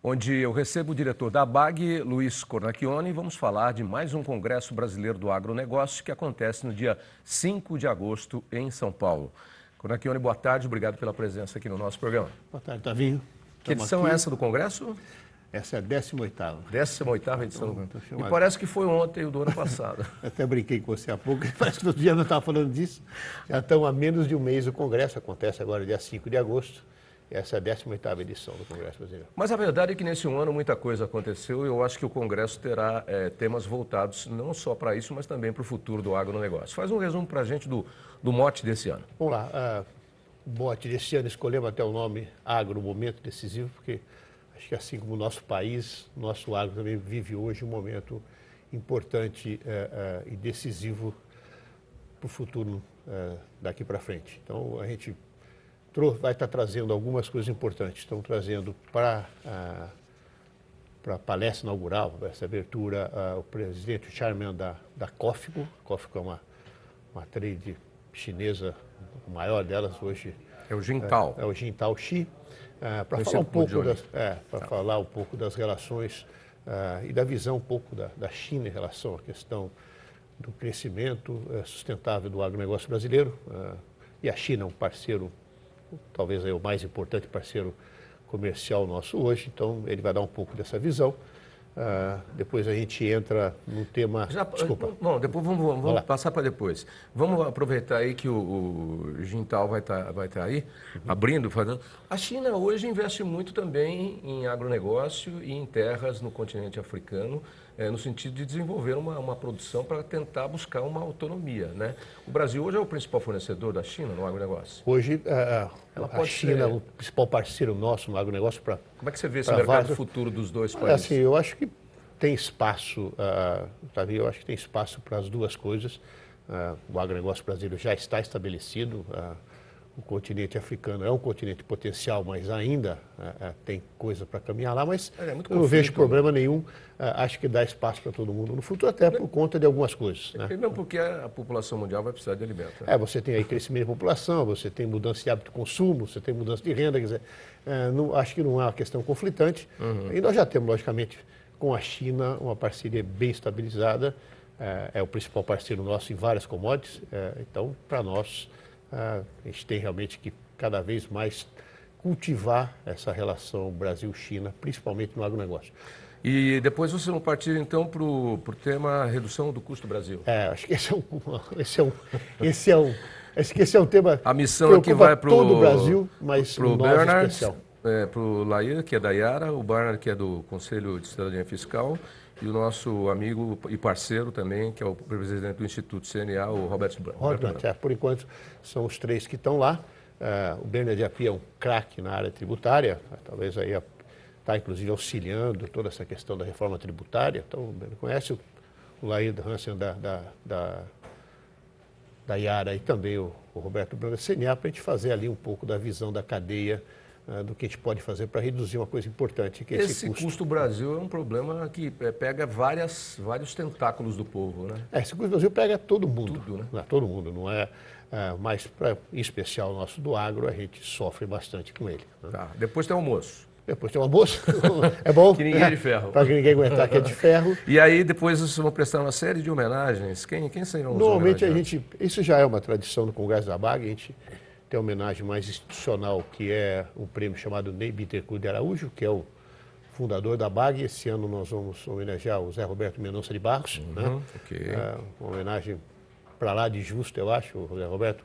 onde eu recebo o diretor da ABAG, Luiz Cornacchione, e vamos falar de mais um Congresso Brasileiro do Agronegócio que acontece no dia 5 de agosto em São Paulo. Cornacchione, boa tarde, obrigado pela presença aqui no nosso programa. Boa tarde, Tavinho. Que edição é essa do Congresso? Essa é a 18ª. 18ª edição. E parece que foi ontem o do ano passado. Até brinquei com você há pouco, parece que todo dia eu estava falando disso. Já estão há menos de um mês o Congresso, acontece agora dia 5 de agosto. Essa é a 18ª edição do Congresso Brasileiro. Mas a verdade é que nesse ano muita coisa aconteceu e eu acho que o Congresso terá temas voltados não só para isso, mas também para o futuro do agronegócio. Faz um resumo para a gente do mote desse ano. Vamos lá. O mote desse ano, escolhemos até o nome Agro, Momento Decisivo, porque acho que assim como o nosso país, nosso agro também vive hoje um momento importante e decisivo para o futuro daqui para frente. Então, a gente vai estar trazendo algumas coisas importantes. Estão trazendo para a palestra inaugural, essa abertura, o presidente, o chairman da COFCO. A COFCO é uma trade chinesa, a maior delas hoje. É o Jintao. É o Jintao Xi. Para falar um pouco das relações e da visão um pouco da China em relação à questão do crescimento sustentável do agronegócio brasileiro. E a China é um parceiro, talvez é o mais importante parceiro comercial nosso hoje, então ele vai dar um pouco dessa visão. Depois a gente entra no tema... Desculpa. Bom, depois vamos passar para depois. Vamos aproveitar aí que o Jintao vai estar aí, abrindo, fazendo... A China hoje investe muito também em agronegócio e em terras no continente africano, no sentido de desenvolver uma produção para tentar buscar uma autonomia, né? O Brasil hoje é o principal fornecedor da China no agronegócio. Hoje, a China é o principal parceiro nosso no agronegócio para... Como é que você vê esse mercado futuro dos dois países? Assim, eu acho que tem espaço, eu acho que tem espaço para as duas coisas. O agronegócio brasileiro já está estabelecido. O continente africano é um continente potencial, mas ainda tem coisa para caminhar lá, mas eu não vejo problema nenhum. Acho que dá espaço para todo mundo no futuro, até por conta de algumas coisas. Né? Mesmo porque a população mundial vai precisar de alimento. Né? Você tem aí crescimento de população, você tem mudança de hábito de consumo, você tem mudança de renda, quer dizer, acho que não é uma questão conflitante. E nós já temos, logicamente, com a China uma parceria bem estabilizada, é o principal parceiro nosso em várias commodities, então, para nós, a gente tem realmente que cada vez mais cultivar essa relação Brasil-China, principalmente no agronegócio. E depois vocês vão partir, então, para o tema redução do custo Brasil. Acho que esse é um tema a missão aqui vai para todo o Brasil, mas para o Bernard, para o Lair, que é da Yara, o Bernard, que é do Conselho de Cidadania Fiscal, e o nosso amigo e parceiro também, que é o presidente do Instituto CNA, o Roberto Branco. Por enquanto, são os três que estão lá. O Bernard Api é um craque na área tributária, talvez aí está inclusive auxiliando toda essa questão da reforma tributária. Então, o Bernard conhece o Lair Hansen da Yara e também o Roberto Branco da CNA, para a gente fazer ali um pouco da visão da cadeia do que a gente pode fazer para reduzir uma coisa importante, que é esse custo. Esse custo Brasil é um problema que pega vários tentáculos do povo, né? Esse custo Brasil pega todo mundo. Tudo, né? Não, todo mundo, não é... mas, em especial o nosso do agro, a gente sofre bastante com ele. Né? Tá. Depois tem almoço. Depois tem o almoço, é bom. Que ninguém é de ferro. Para que ninguém aguentar que é de ferro. E aí depois vocês vão prestar uma série de homenagens. Quem serão os Normalmente isso já é uma tradição do Congresso da ABAG, a gente tem a homenagem mais institucional, que é um prêmio chamado Ney Bittencourt de Araújo, que é o fundador da ABAG. Esse ano nós vamos homenagear o Zé Roberto Mendonça de Barros. Né? Okay. Uma homenagem para lá de justo, eu acho. O Zé Roberto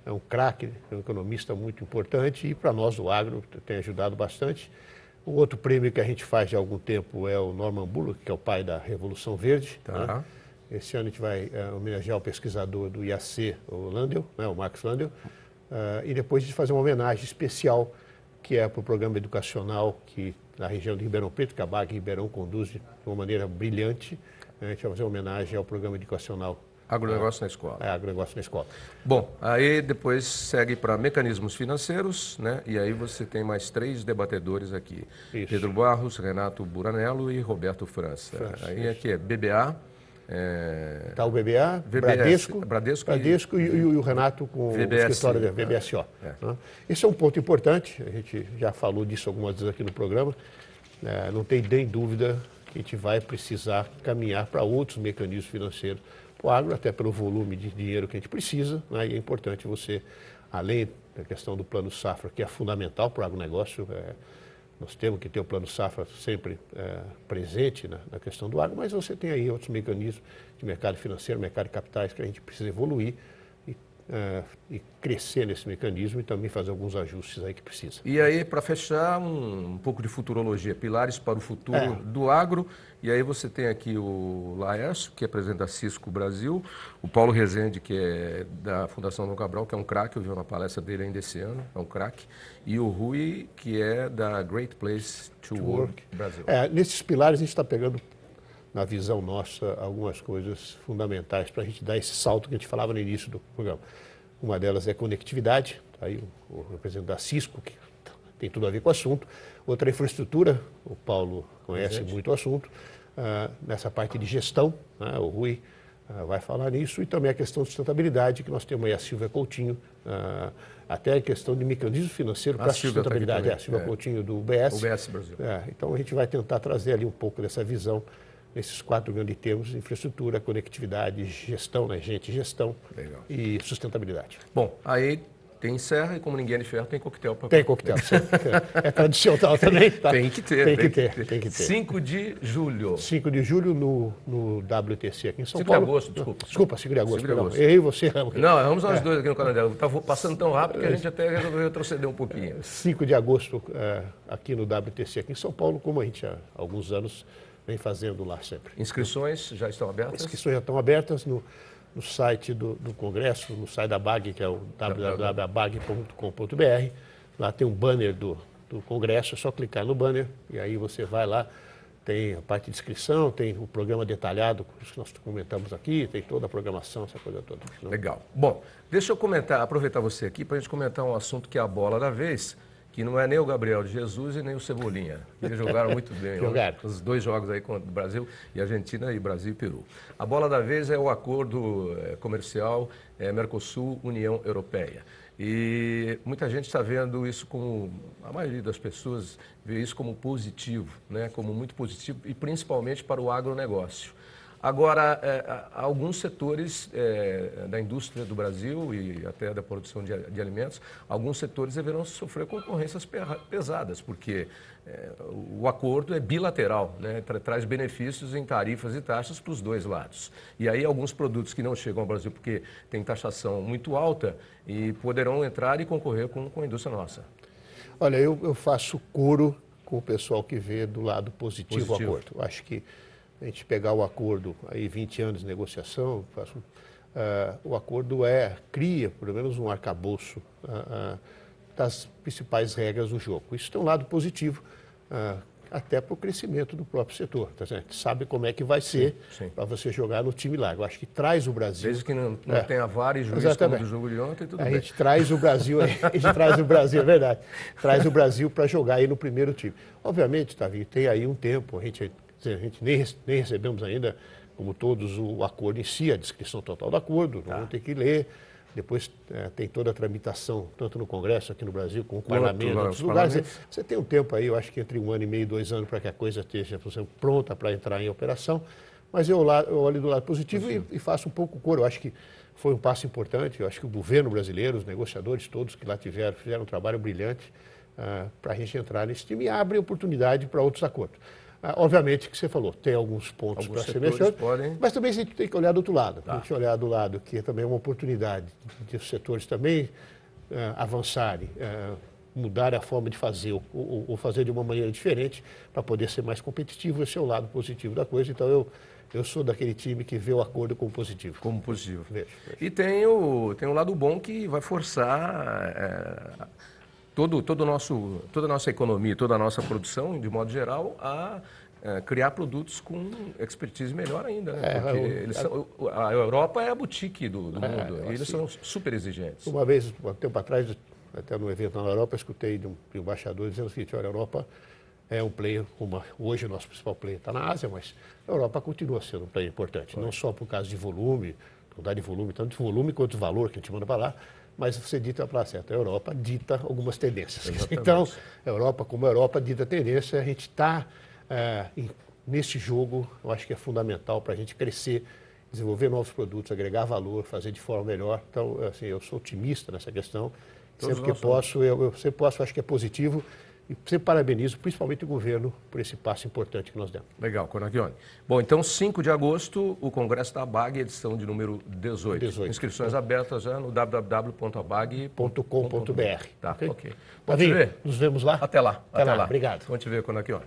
é um craque, é um economista muito importante e para nós do agro tem ajudado bastante. O outro prêmio que a gente faz de algum tempo é o Norman Bullock, que é o pai da Revolução Verde. Tá. Né? Esse ano a gente vai homenagear o pesquisador do IAC, o Landel, né? O Max Landel. E depois a gente fazer uma homenagem especial, que é para o programa educacional que na região de Ribeirão Preto, que a BAG Ribeirão conduz de uma maneira brilhante. A gente vai fazer uma homenagem ao programa educacional. Agronegócio na escola. Agronegócio na escola. Bom, aí depois segue para mecanismos financeiros, né? E aí você tem mais 3 debatedores aqui. Isso. Pedro Barros, Renato Buranello e Roberto França. Aí aqui é BBA. Está o BBA, Bradesco e o Renato com o escritório da VBSO. Esse é um ponto importante, a gente já falou disso algumas vezes aqui no programa. não tem nem dúvida que a gente vai precisar caminhar para outros mecanismos financeiros para o agro, até pelo volume de dinheiro que a gente precisa, né? E é importante você, além da questão do plano safra, que é fundamental para o agronegócio, nós temos que ter o plano safra sempre presente na questão do agro, mas você tem aí outros mecanismos de mercado financeiro, mercado de capitais, que a gente precisa evoluir e crescer nesse mecanismo e também fazer alguns ajustes aí que precisa. E aí, para fechar, um pouco de futurologia, pilares para o futuro do agro. E aí você tem aqui o Laércio, que é presidente da Cisco Brasil, o Paulo Rezende, que é da Fundação Dom Cabral, que é um craque, eu vi uma palestra dele ainda esse ano, é um craque, e o Rui, que é da Great Place to Work Brasil. Nesses pilares a gente está pegando, na visão nossa, algumas coisas fundamentais para a gente dar esse salto que a gente falava no início do programa. Uma delas é conectividade, tá aí o representante da Cisco, que tem tudo a ver com o assunto. Outra é infraestrutura, o Paulo conhece muito o assunto. Nessa parte de gestão, né, o Rui vai falar nisso. E também a questão de sustentabilidade, que nós temos aí a Silvia Coutinho, até a questão de mecanismo financeiro para a sustentabilidade. A Silvia Coutinho do UBS. UBS Brasil. Então a gente vai tentar trazer ali um pouco dessa visão nesses 4 grandes termos: infraestrutura, conectividade, gestão, né, gestão e sustentabilidade. Bom, aí tem serra e como ninguém é de ferro, tem coquetel. Tem coquetel, é tradicional também. Tá? Tem que ter. Tem que ter. 5 de julho. 5 de julho no WTC aqui em São 5 Paulo. de agosto, desculpa. Desculpa, 5 de agosto. 5 de agosto. Errei você. Não, erramos nós dois aqui no Canadá. Estava passando tão rápido que a gente até resolveu retroceder um pouquinho. 5 de agosto aqui no WTC aqui em São Paulo, como a gente há alguns anos vem fazendo lá sempre. Inscrições já estão abertas? Inscrições já estão abertas no site do Congresso, no site da BAG, que é o www.bag.com.br. Lá tem um banner do Congresso, é só clicar no banner e aí você vai lá. Tem a parte de inscrição, tem o programa detalhado, isso que nós comentamos aqui, tem toda a programação, essa coisa toda. Legal. Bom, deixa eu aproveitar você aqui para a gente comentar um assunto que é a bola da vez, que não é nem o Gabriel de Jesus e nem o Cebolinha. Eles jogaram muito bem. Jogaram. Os 2 jogos aí contra o Brasil e Argentina, e Brasil e Peru. A bola da vez é o acordo comercial Mercosul-União Europeia. E muita gente está vendo isso como, a maioria das pessoas vê isso como positivo, né? Como muito positivo, e principalmente para o agronegócio. Agora, alguns setores da indústria do Brasil e até da produção de alimentos, alguns setores deverão sofrer concorrências pesadas, porque o acordo é bilateral, né? Traz benefícios em tarifas e taxas para os 2 lados. E aí alguns produtos que não chegam ao Brasil porque tem taxação muito alta e poderão entrar e concorrer com a indústria nossa. Olha, eu faço coro com o pessoal que vê do lado positivo o acordo. Eu acho que a gente pegar o acordo, aí 20 anos de negociação, o acordo cria, pelo menos, um arcabouço das principais regras do jogo. Isso tem um lado positivo, até para o crescimento do próprio setor. Tá? A gente sabe como é que vai ser para você jogar no time lá. Eu acho que traz o Brasil... Desde que não tenha VAR e juiz como do jogo de ontem, tudo bem. A gente traz o Brasil, é verdade, traz o Brasil para jogar aí no primeiro time. Obviamente, Tavinho, tem aí um tempo, a gente nem recebemos ainda, como todos, o acordo em si, a descrição total do acordo, vamos ter que ler. Depois tem toda a tramitação, tanto no Congresso aqui no Brasil, com o Parlamento, em outros lugares. Você tem um tempo aí, eu acho que entre 1 ano e meio, 2 anos, para que a coisa esteja pronta para entrar em operação. Mas eu olho do lado positivo e faço um pouco coro. Eu acho que foi um passo importante. Eu acho que o governo brasileiro, os negociadores todos que lá fizeram um trabalho brilhante para a gente entrar nesse time e abre oportunidade para outros acordos. Obviamente que você falou, tem alguns pontos para ser mexido, mas também a gente tem que olhar do outro lado. Tá. A gente olhar do lado que também é uma oportunidade de os setores também avançarem, mudarem a forma de fazer ou fazer de uma maneira diferente para poder ser mais competitivo. Esse é o lado positivo da coisa. Então eu sou daquele time que vê o acordo como positivo. Como positivo. Vejo. E tem um lado bom que vai forçar... toda a nossa economia, toda a nossa produção, de modo geral, a criar produtos com expertise melhor ainda. Né? Porque a Europa é a boutique do mundo, e eles são super exigentes. Uma vez, um tempo atrás, até no evento na Europa, eu escutei de um embaixador dizendo o seguinte: olha, a Europa é um player, hoje o nosso principal player está na Ásia, mas a Europa continua sendo um player importante, não só por causa de volume, quantidade de volume, tanto de volume quanto de valor que a gente manda para lá, mas você dita a palavra certa. A Europa dita algumas tendências. Exatamente. Então, a Europa, como a Europa dita a tendência, a gente está neste jogo, eu acho que é fundamental para a gente crescer, desenvolver novos produtos, agregar valor, fazer de forma melhor. Então, assim, eu sou otimista nessa questão. Sempre que posso, eu sempre posso, acho que é positivo. E sempre parabenizo, principalmente o governo, por esse passo importante que nós demos. Legal, Conachione. Bom, então, 5 de agosto, o Congresso da ABAG, edição de número 18. Inscrições abertas já no www.abag.com.br. Tá, ok. Davi, nos vemos lá? Até lá. Até lá. Obrigado. Vamos te ver, Conachione.